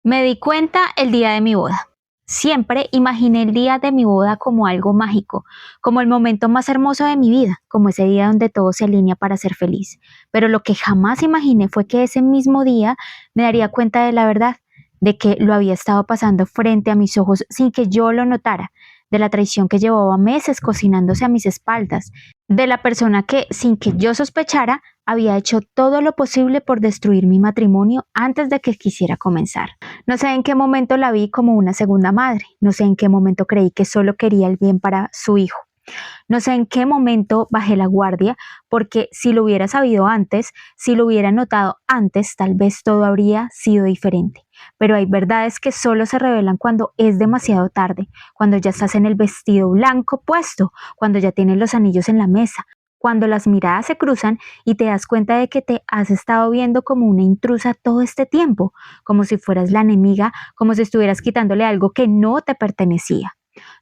Me di cuenta el día de mi boda. Siempre imaginé el día de mi boda como algo mágico, como el momento más hermoso de mi vida, como ese día donde todo se alinea para ser feliz. Pero lo que jamás imaginé fue que ese mismo día me daría cuenta de la verdad, de que lo había estado pasando frente a mis ojos sin que yo lo notara, de la traición que llevaba meses cocinándose a mis espaldas, de la persona que, sin que yo sospechara, había hecho todo lo posible por destruir mi matrimonio antes de que quisiera comenzar. No sé en qué momento la vi como una segunda madre, no sé en qué momento creí que solo quería el bien para su hijo. No sé en qué momento bajé la guardia, porque si lo hubiera sabido antes, si lo hubiera notado antes, tal vez todo habría sido diferente. Pero hay verdades que solo se revelan cuando es demasiado tarde, cuando ya estás en el vestido blanco puesto, cuando ya tienes los anillos en la mesa, cuando las miradas se cruzan y te das cuenta de que te has estado viendo como una intrusa todo este tiempo, como si fueras la enemiga, como si estuvieras quitándole algo que no te pertenecía.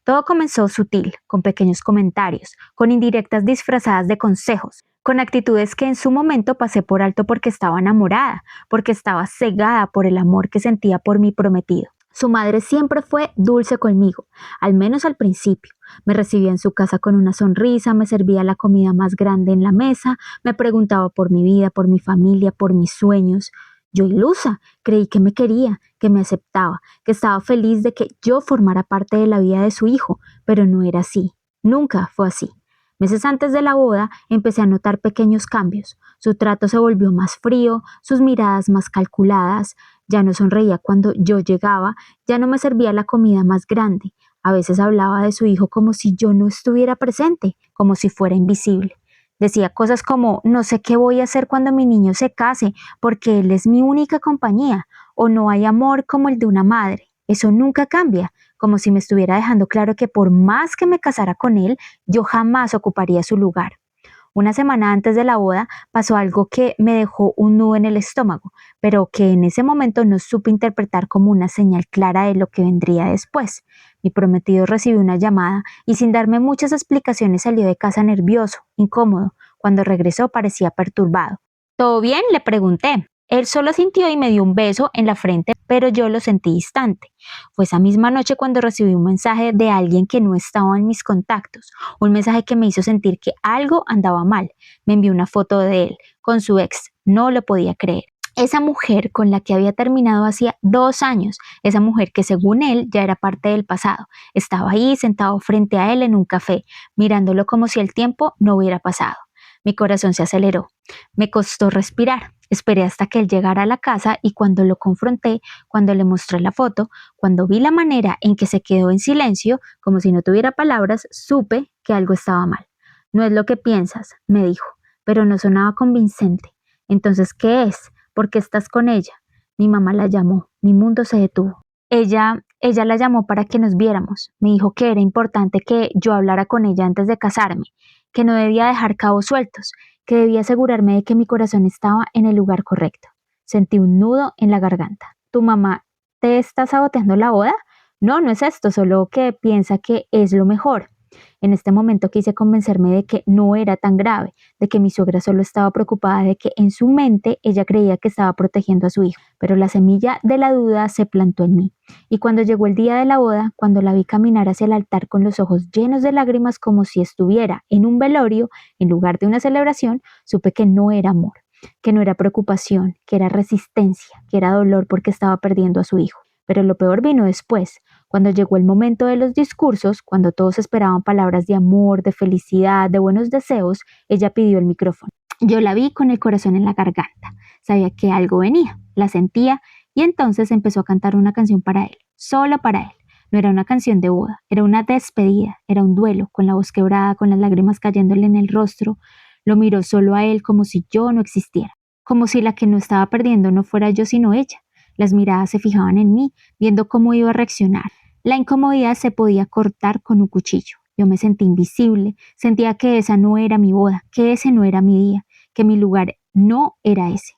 Todo comenzó sutil, con pequeños comentarios, con indirectas disfrazadas de consejos, con actitudes que en su momento pasé por alto porque estaba enamorada, porque estaba cegada por el amor que sentía por mi prometido. Su madre siempre fue dulce conmigo, al menos al principio. Me recibía en su casa con una sonrisa, me servía la comida más grande en la mesa, me preguntaba por mi vida, por mi familia, por mis sueños. Yo ilusa, creí que me quería, que me aceptaba, que estaba feliz de que yo formara parte de la vida de su hijo, pero no era así, nunca fue así. Meses antes de la boda empecé a notar pequeños cambios. Su trato se volvió más frío, sus miradas más calculadas, ya no sonreía cuando yo llegaba, ya no me servía la comida más grande. A veces hablaba de su hijo como si yo no estuviera presente, como si fuera invisible. Decía cosas como, no sé qué voy a hacer cuando mi niño se case, porque él es mi única compañía, o no hay amor como el de una madre. Eso nunca cambia, como si me estuviera dejando claro que por más que me casara con él, yo jamás ocuparía su lugar. Una semana antes de la boda pasó algo que me dejó un nudo en el estómago, pero que en ese momento no supe interpretar como una señal clara de lo que vendría después. Mi prometido recibió una llamada y sin darme muchas explicaciones salió de casa nervioso, incómodo. Cuando regresó parecía perturbado. ¿Todo bien?, le pregunté. Él solo sintió y me dio un beso en la frente, pero yo lo sentí distante. Fue esa misma noche cuando recibí un mensaje de alguien que no estaba en mis contactos, un mensaje que me hizo sentir que algo andaba mal. Me envió una foto de él, con su ex. No lo podía creer. Esa mujer con la que había terminado hacía 2 años, esa mujer que según él ya era parte del pasado, estaba ahí sentado frente a él en un café, mirándolo como si el tiempo no hubiera pasado. Mi corazón se aceleró. Me costó respirar. Esperé hasta que él llegara a la casa y cuando lo confronté, cuando le mostré la foto, cuando vi la manera en que se quedó en silencio, como si no tuviera palabras, supe que algo estaba mal. No es lo que piensas, me dijo, pero no sonaba convincente. Entonces, ¿qué es? ¿Por qué estás con ella? Mi mamá la llamó, mi mundo se detuvo. Ella la llamó para que nos viéramos. Me dijo que era importante que yo hablara con ella antes de casarme, que no debía dejar cabos sueltos, que debía asegurarme de que mi corazón estaba en el lugar correcto. Sentí un nudo en la garganta. ¿Tu mamá te está saboteando la boda? No, no es esto, solo que piensa que es lo mejor. En este momento quise convencerme de que no era tan grave, de que mi suegra solo estaba preocupada de que en su mente ella creía que estaba protegiendo a su hijo, pero la semilla de la duda se plantó en mí. Y cuando llegó el día de la boda, cuando la vi caminar hacia el altar con los ojos llenos de lágrimas como si estuviera en un velorio en lugar de una celebración, supe que no era amor, que no era preocupación, que era resistencia, que era dolor porque estaba perdiendo a su hijo. Pero lo peor vino después, cuando llegó el momento de los discursos, cuando todos esperaban palabras de amor, de felicidad, de buenos deseos, ella pidió el micrófono. Yo la vi con el corazón en la garganta. Sabía que algo venía, la sentía y entonces empezó a cantar una canción para él, solo para él. No era una canción de boda, era una despedida, era un duelo, con la voz quebrada, con las lágrimas cayéndole en el rostro. Lo miró solo a él como si yo no existiera, como si la que no estaba perdiendo no fuera yo sino ella. Las miradas se fijaban en mí, viendo cómo iba a reaccionar. La incomodidad se podía cortar con un cuchillo. Yo me sentí invisible, sentía que esa no era mi boda, que ese no era mi día, que mi lugar no era ese.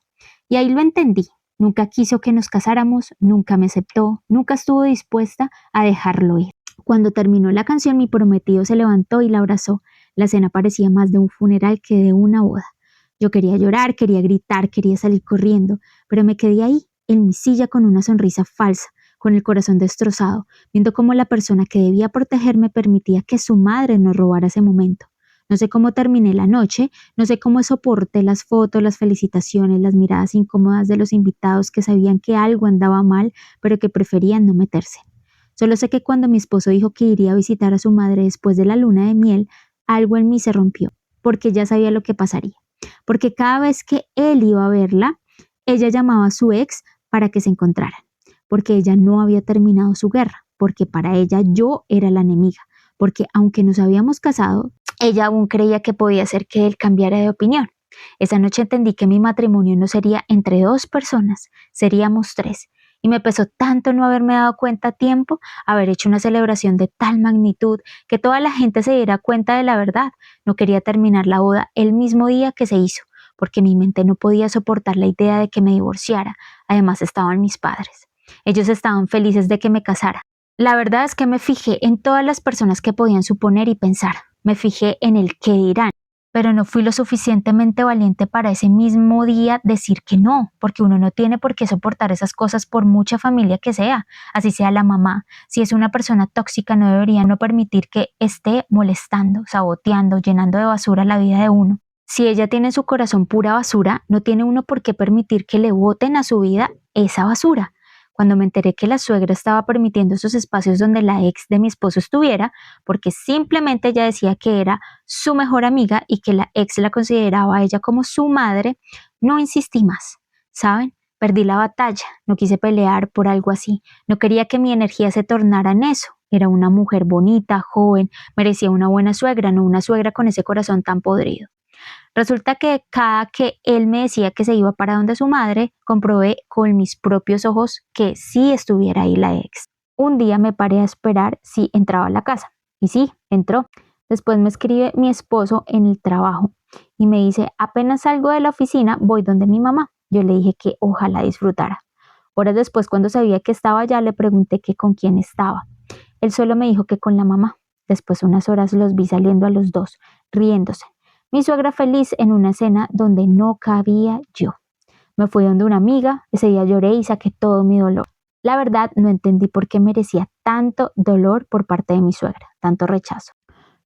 Y ahí lo entendí. Nunca quiso que nos casáramos, nunca me aceptó, nunca estuvo dispuesta a dejarlo ir. Cuando terminó la canción, mi prometido se levantó y la abrazó. La cena parecía más de un funeral que de una boda. Yo quería llorar, quería gritar, quería salir corriendo, pero me quedé ahí, en mi silla con una sonrisa falsa, con el corazón destrozado, viendo cómo la persona que debía protegerme permitía que su madre nos robara ese momento. No sé cómo terminé la noche, no sé cómo soporté las fotos, las felicitaciones, las miradas incómodas de los invitados que sabían que algo andaba mal, pero que preferían no meterse. Solo sé que cuando mi esposo dijo que iría a visitar a su madre después de la luna de miel, algo en mí se rompió, porque ya sabía lo que pasaría. Porque cada vez que él iba a verla, ella llamaba a su ex para que se encontraran, porque ella no había terminado su guerra, porque para ella yo era la enemiga, porque aunque nos habíamos casado, ella aún creía que podía ser que él cambiara de opinión. Esa noche entendí que mi matrimonio no sería entre dos personas, seríamos tres. Y me pesó tanto no haberme dado cuenta a tiempo, haber hecho una celebración de tal magnitud, que toda la gente se diera cuenta de la verdad. No quería terminar la boda el mismo día que se hizo, porque mi mente no podía soportar la idea de que me divorciara. Además estaban mis padres. Ellos estaban felices de que me casara. La verdad es que me fijé en todas las personas que podían suponer y pensar. Me fijé en el qué dirán, pero no fui lo suficientemente valiente para ese mismo día decir que no, porque uno no tiene por qué soportar esas cosas por mucha familia que sea, así sea la mamá. Si es una persona tóxica, no debería no permitir que esté molestando, saboteando, llenando de basura la vida de uno. Si ella tiene en su corazón pura basura, no tiene uno por qué permitir que le boten a su vida esa basura. Cuando me enteré que la suegra estaba permitiendo esos espacios donde la ex de mi esposo estuviera, porque simplemente ella decía que era su mejor amiga y que la ex la consideraba a ella como su madre, no insistí más. ¿Saben? Perdí la batalla, no quise pelear por algo así, no quería que mi energía se tornara en eso. Era una mujer bonita, joven, merecía una buena suegra, no una suegra con ese corazón tan podrido. Resulta que cada que él me decía que se iba para donde su madre, comprobé con mis propios ojos que sí estuviera ahí la ex. Un día me paré a esperar si entraba a la casa. Y sí, entró. Después me escribe mi esposo en el trabajo y me dice, apenas salgo de la oficina, voy donde mi mamá. Yo le dije que ojalá disfrutara. Horas después, cuando sabía que estaba allá, le pregunté que con quién estaba. Él solo me dijo que con la mamá. Después, unas horas, los vi saliendo a los dos, riéndose. Mi suegra feliz en una cena donde no cabía yo. Me fui donde una amiga, ese día lloré y saqué todo mi dolor. La verdad, no entendí por qué merecía tanto dolor por parte de mi suegra, tanto rechazo.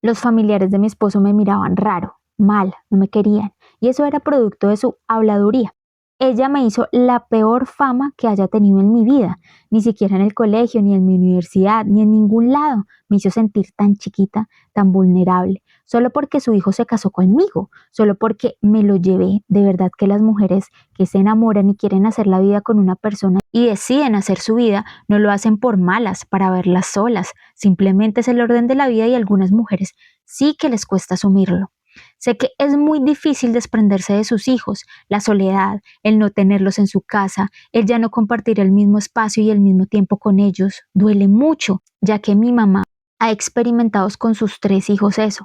Los familiares de mi esposo me miraban raro, mal, no me querían, y eso era producto de su habladuría. Ella me hizo la peor fama que haya tenido en mi vida, ni siquiera en el colegio, ni en mi universidad, ni en ningún lado. Me hizo sentir tan chiquita, tan vulnerable, solo porque su hijo se casó conmigo, solo porque me lo llevé. De verdad que las mujeres que se enamoran y quieren hacer la vida con una persona y deciden hacer su vida, no lo hacen por malas, para verlas solas, simplemente es el orden de la vida y a algunas mujeres sí que les cuesta asumirlo. Sé que es muy difícil desprenderse de sus hijos, la soledad, el no tenerlos en su casa, el ya no compartir el mismo espacio y el mismo tiempo con ellos, duele mucho, ya que mi mamá ha experimentado con sus 3 hijos eso,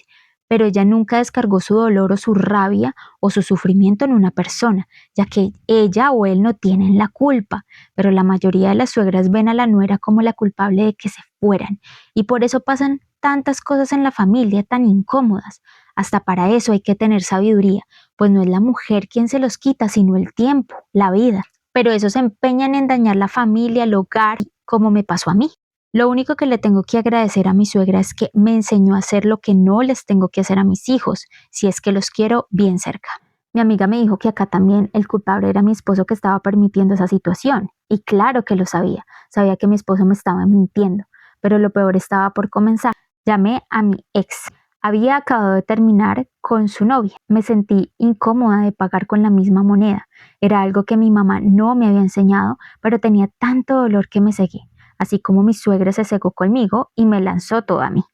pero ella nunca descargó su dolor o su rabia o su sufrimiento en una persona, ya que ella o él no tienen la culpa, pero la mayoría de las suegras ven a la nuera como la culpable de que se fueran, y por eso pasan tantas cosas en la familia tan incómodas. Hasta para eso hay que tener sabiduría, pues no es la mujer quien se los quita, sino el tiempo, la vida. Pero esos se empeñan en dañar la familia, el hogar, como me pasó a mí. Lo único que le tengo que agradecer a mi suegra es que me enseñó a hacer lo que no les tengo que hacer a mis hijos, si es que los quiero bien cerca. Mi amiga me dijo que acá también el culpable era mi esposo que estaba permitiendo esa situación. Y claro que lo sabía, sabía que mi esposo me estaba mintiendo, pero lo peor estaba por comenzar. Llamé a mi ex. Había acabado de terminar con su novia. Me sentí incómoda de pagar con la misma moneda. Era algo que mi mamá no me había enseñado, pero tenía tanto dolor que me cegué. Así como mi suegra se cegó conmigo y me lanzó todo a mí.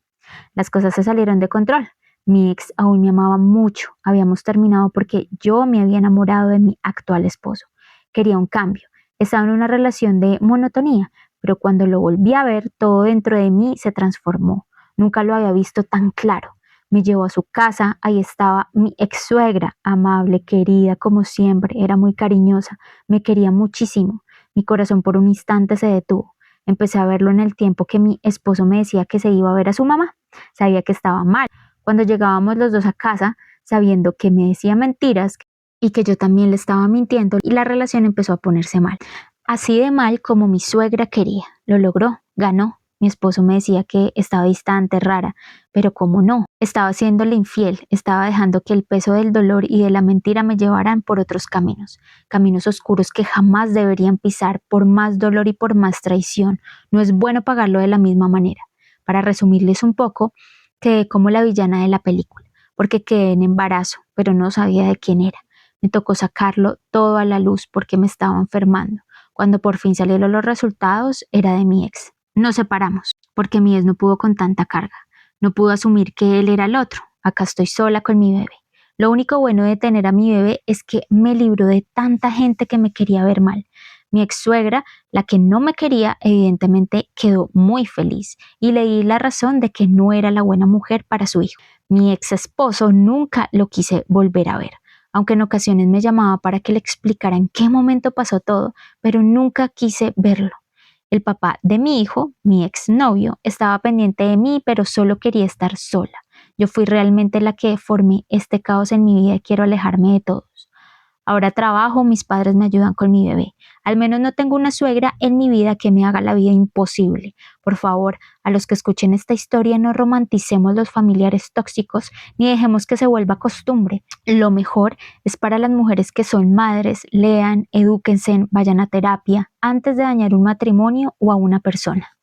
Las cosas se salieron de control. Mi ex aún me amaba mucho. Habíamos terminado porque yo me había enamorado de mi actual esposo. Quería un cambio. Estaba en una relación de monotonía, pero cuando lo volví a ver, todo dentro de mí se transformó. Nunca lo había visto tan claro. Me llevó a su casa, ahí estaba mi ex suegra, amable, querida, como siempre, era muy cariñosa, me quería muchísimo. Mi corazón por un instante se detuvo. Empecé a verlo en el tiempo que mi esposo me decía que se iba a ver a su mamá. Sabía que estaba mal. Cuando llegábamos los dos a casa, sabiendo que me decía mentiras y que yo también le estaba mintiendo, y la relación empezó a ponerse mal. Así de mal como mi suegra quería. Lo logró, ganó. Mi esposo me decía que estaba distante, rara, pero cómo no, estaba haciéndole infiel, estaba dejando que el peso del dolor y de la mentira me llevaran por otros caminos, caminos oscuros que jamás deberían pisar por más dolor y por más traición. No es bueno pagarlo de la misma manera. Para resumirles un poco, quedé como la villana de la película, porque quedé en embarazo, pero no sabía de quién era. Me tocó sacarlo todo a la luz porque me estaba enfermando. Cuando por fin salieron los resultados, era de mi ex. Nos separamos, porque mi ex no pudo con tanta carga. No pudo asumir que él era el otro. Acá estoy sola con mi bebé. Lo único bueno de tener a mi bebé es que me libró de tanta gente que me quería ver mal. Mi ex suegra, la que no me quería, evidentemente quedó muy feliz y le di la razón de que no era la buena mujer para su hijo. Mi ex esposo nunca lo quise volver a ver, aunque en ocasiones me llamaba para que le explicara en qué momento pasó todo, pero nunca quise verlo. El papá de mi hijo, mi exnovio, estaba pendiente de mí, pero solo quería estar sola. Yo fui realmente la que formé este caos en mi vida y quiero alejarme de todos. Ahora trabajo, mis padres me ayudan con mi bebé. Al menos no tengo una suegra en mi vida que me haga la vida imposible. Por favor, a los que escuchen esta historia, no romanticemos los familiares tóxicos ni dejemos que se vuelva costumbre. Lo mejor es para las mujeres que son madres, lean, edúquense, vayan a terapia antes de dañar un matrimonio o a una persona.